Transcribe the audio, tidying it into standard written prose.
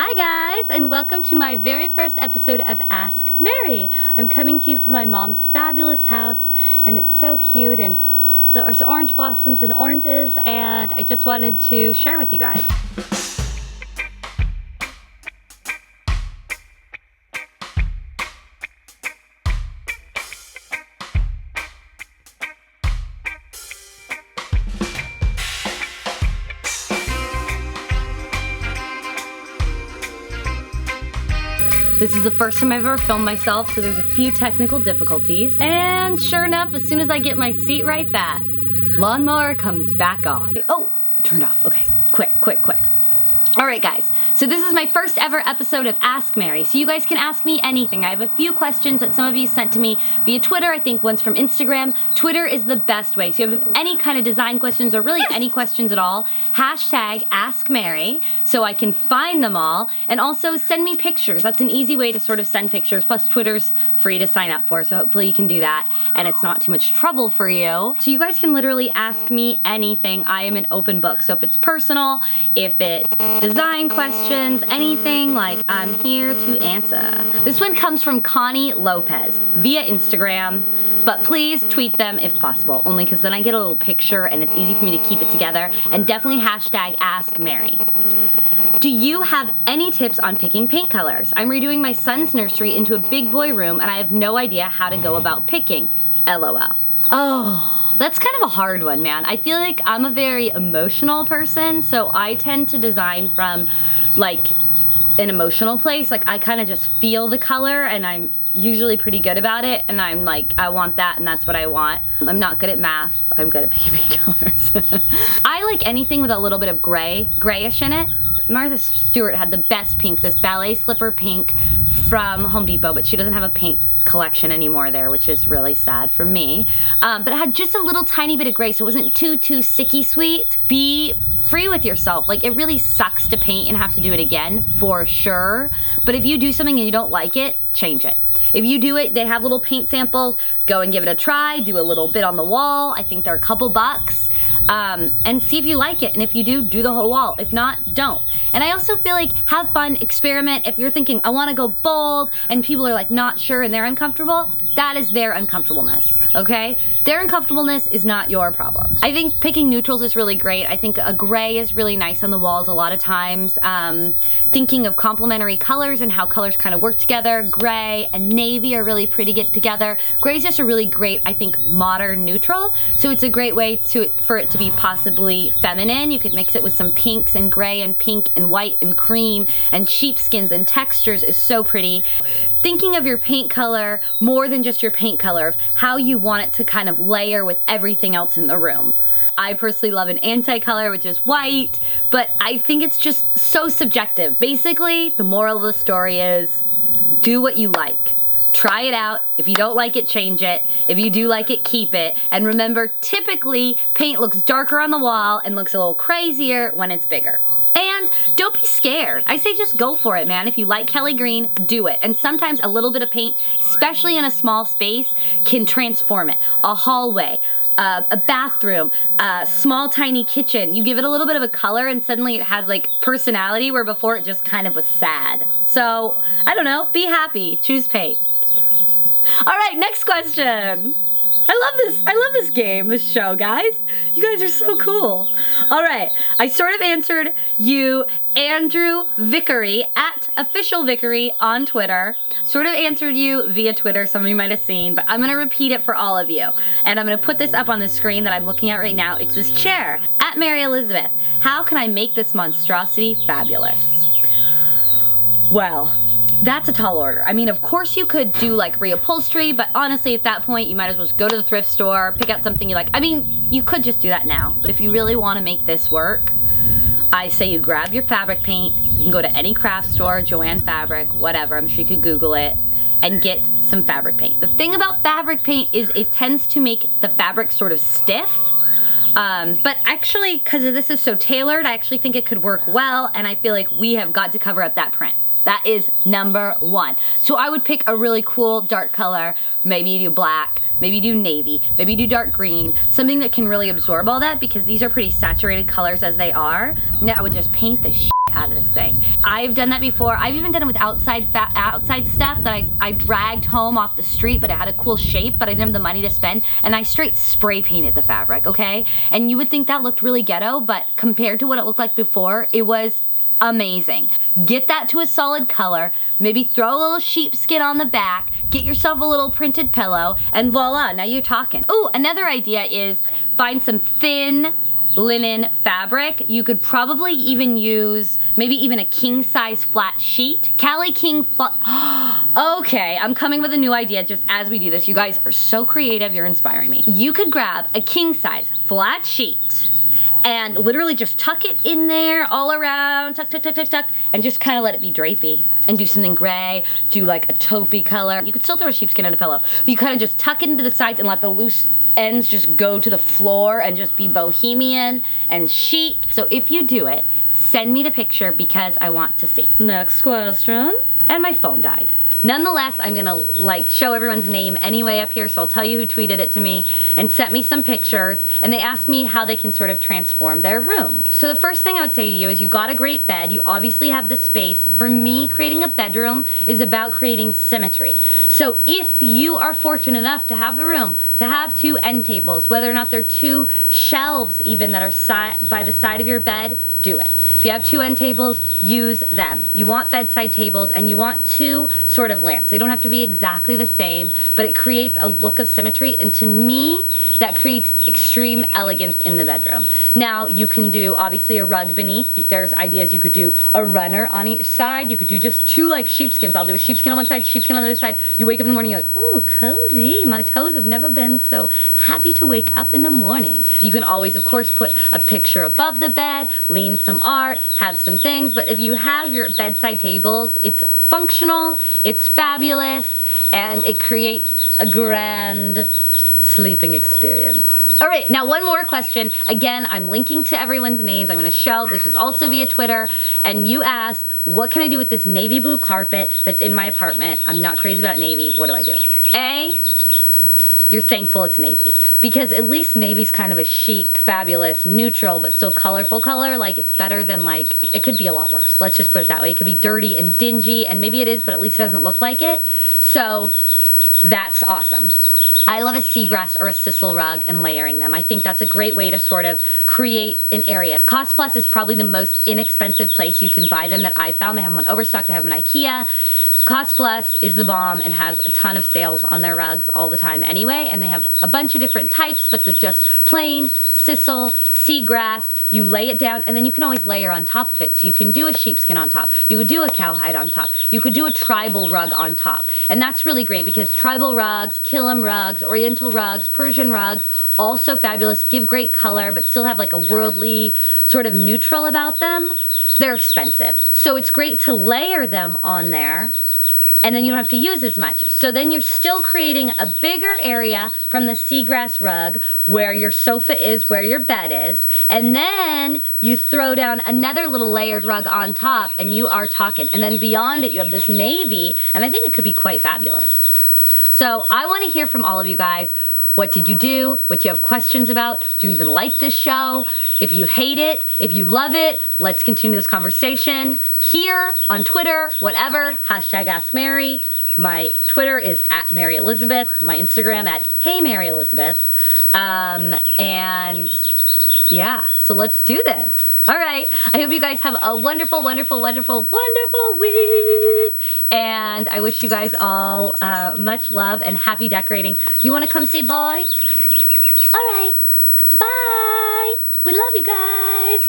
Hi guys, and welcome to my very first episode of Ask Mary. I'm coming to you from my mom's fabulous house, and it's so cute, and there's orange blossoms and oranges, and I just wanted to share with you guys. This is the first time I've ever filmed myself, so there's a few technical difficulties. And sure enough, as soon as I get my seat right, that lawnmower comes back on. Oh, it turned off. Okay, quick. All right, guys. So this is my first ever episode of Ask Mary. So you guys can ask me anything. I have a few questions that some of you sent to me via Twitter. I think one's from Instagram. Twitter is the best way. So if you have any kind of design questions or really any questions at all, hashtag Ask Mary so I can find them all. And also send me pictures. That's an easy way to sort of send pictures. Plus Twitter's free to sign up for. So hopefully you can do that and it's not too much trouble for you. So you guys can literally ask me anything. I am an open book. So if it's personal, if it's design questions, anything, like, I'm here to answer. This one comes from Connie Lopez via Instagram, but please tweet them if possible, only because then I get a little picture and it's easy for me to keep it together. And definitely hashtag Ask Mary. Do you have any tips on picking paint colors? I'm redoing my son's nursery into a big boy room and I have no idea how to go about picking. LOL. Oh, that's kind of a hard one, man. I feel like I'm a very emotional person, so I tend to design from like an emotional place. Like I kind of just feel the color and I'm usually pretty good about it, and I'm like, I want that and that's what I want. I'm not good at math. I'm good at picking paint colors. I like anything with a little bit of grayish in it. Martha Stewart had the best pink, this ballet slipper pink from Home Depot, but she doesn't have a paint collection anymore there, which is really sad for me. But it had just a little tiny bit of gray, so it wasn't too sticky sweet. Be free with yourself. Like, it really sucks to paint and have to do it again, for sure. But if you do something and you don't like it, change it. If you do it, they have little paint samples. Go and give it a try. Do a little bit on the wall. I think they're a couple bucks. And see if you like it. And if you do the whole wall. If not, don't. And I also feel like have fun, experiment. If you're thinking, I want to go bold, and people are like not sure and they're uncomfortable, that is their uncomfortableness, okay? Their uncomfortableness is not your problem. I think picking neutrals is really great. I think a gray is really nice on the walls a lot of times. Thinking of complementary colors and how colors kind of work together. Gray and navy are really pretty get together. Gray is just a really great, I think, modern neutral. So it's a great way for it to be possibly feminine. You could mix it with some pinks and gray and pink and white and cream and sheepskins and textures is so pretty. Thinking of your paint color more than just your paint color, of how you want it to kind of layer with everything else in the room. I personally love an anti-color, which is white, but I think it's just so subjective. Basically, the moral of the story is, do what you like. Try it out. If you don't like it, change it. If you do like it, keep it. And remember, typically, paint looks darker on the wall and looks a little crazier when it's bigger. And don't be scared. I say just go for it, man. If you like Kelly Green, do it. And sometimes a little bit of paint, especially in a small space, can transform it. A hallway, a bathroom, a small tiny kitchen. You give it a little bit of a color and suddenly it has like personality, where before it just kind of was sad. So, I don't know, be happy, choose paint. All right, next question. I love this game, this show, guys. You guys are so cool. All right, I sort of answered you, Andrew Vickery, at Official Vickery on Twitter. Sort of answered you via Twitter, some of you might have seen, but I'm gonna repeat it for all of you. And I'm gonna put this up on the screen that I'm looking at right now. It's this chair. At Mary Elizabeth, how can I make this monstrosity fabulous? Well, that's a tall order. I mean, of course you could do like reupholstery, but honestly at that point you might as well just go to the thrift store, pick out something you like. I mean, you could just do that now, but if you really want to make this work, I say you grab your fabric paint. You can go to any craft store, Joann Fabric, whatever, I'm sure you could Google it, and get some fabric paint. The thing about fabric paint is it tends to make the fabric sort of stiff. But actually, because this is so tailored, I actually think it could work well, and I feel like we have got to cover up that print. That is #1. So I would pick a really cool dark color. Maybe you do black, maybe you do navy, maybe you do dark green, something that can really absorb all that, because these are pretty saturated colors as they are. Now I would just paint the shit out of this thing. I've done that before. I've even done it with outside stuff that I dragged home off the street, but it had a cool shape, but I didn't have the money to spend, and I straight spray painted the fabric, okay? And you would think that looked really ghetto, but compared to what it looked like before, it was amazing. Get that to a solid color, maybe throw a little sheepskin on the back, get yourself a little printed pillow, and voila, now you're talking. Oh, another idea is find some thin linen fabric. You could probably even use maybe even a king size flat sheet. Cali King Okay, I'm coming with a new idea just as we do this. You guys are so creative, you're inspiring me. You could grab a king size flat sheet and literally just tuck it in there all around, tuck, tuck, tuck, tuck, tuck, and just kind of let it be drapey. And do something gray, do like a taupey color. You could still throw a sheepskin on a pillow. But you kind of just tuck it into the sides and let the loose ends just go to the floor and just be bohemian and chic. So if you do it, send me the picture because I want to see. Next question. And my phone died. Nonetheless, I'm gonna like show everyone's name anyway up here, so I'll tell you who tweeted it to me and sent me some pictures, and they asked me how they can sort of transform their room. So the first thing I would say to you is you got a great bed, you obviously have the space. For me, creating a bedroom is about creating symmetry. So if you are fortunate enough to have the room, to have two end tables, whether or not they're two shelves even that are by the side of your bed, do it. If you have two end tables, use them. You want bedside tables and you want two sort of lamps. They don't have to be exactly the same, but it creates a look of symmetry, and to me, that creates extreme elegance in the bedroom. Now, you can do obviously a rug beneath. There's ideas you could do a runner on each side. You could do just two like sheepskins. I'll do a sheepskin on one side, sheepskin on the other side. You wake up in the morning, you're like, ooh, cozy. My toes have never been so happy to wake up in the morning. You can always, of course, put a picture above the bed, lean some art, have some things, but if you have your bedside tables, it's functional, it's fabulous, and it creates a grand sleeping experience. All right, now one more question. Again, I'm linking to everyone's names. I'm gonna show, this was also via Twitter, and you asked, what can I do with this navy blue carpet that's in my apartment? I'm not crazy about navy, what do I do? A, you're thankful it's navy, because at least navy's kind of a chic, fabulous, neutral, but still colorful color. Like, it's better than like, it could be a lot worse. Let's just put it that way. It could be dirty and dingy, and maybe it is, but at least it doesn't look like it. So that's awesome. I love a seagrass or a sisal rug and layering them. I think that's a great way to sort of create an area. Cost Plus is probably the most inexpensive place you can buy them that I found. They have them on Overstock, they have them in IKEA. Cost Plus is the bomb and has a ton of sales on their rugs all the time anyway, and they have a bunch of different types, but they're just plain, sisal, seagrass. You lay it down, and then you can always layer on top of it. So you can do a sheepskin on top, you could do a cowhide on top, you could do a tribal rug on top. And that's really great because tribal rugs, kilim rugs, oriental rugs, Persian rugs, also fabulous, give great color, but still have like a worldly sort of neutral about them. They're expensive. So it's great to layer them on there, and then you don't have to use as much. So then you're still creating a bigger area from the seagrass rug where your sofa is, where your bed is, and then you throw down another little layered rug on top and you are talking. And then beyond it you have this navy, and I think it could be quite fabulous. So I wanna hear from all of you guys. What did you do? What do you have questions about? Do you even like this show? If you hate it, if you love it, let's continue this conversation here on Twitter, whatever, hashtag Ask Mary. My Twitter is @MaryElizabeth, my Instagram @HeyMaryElizabeth. And yeah, so let's do this. All right, I hope you guys have a wonderful, wonderful, wonderful, wonderful week. And I wish you guys all much love and happy decorating. You wanna come say bye? All right, bye. We love you guys.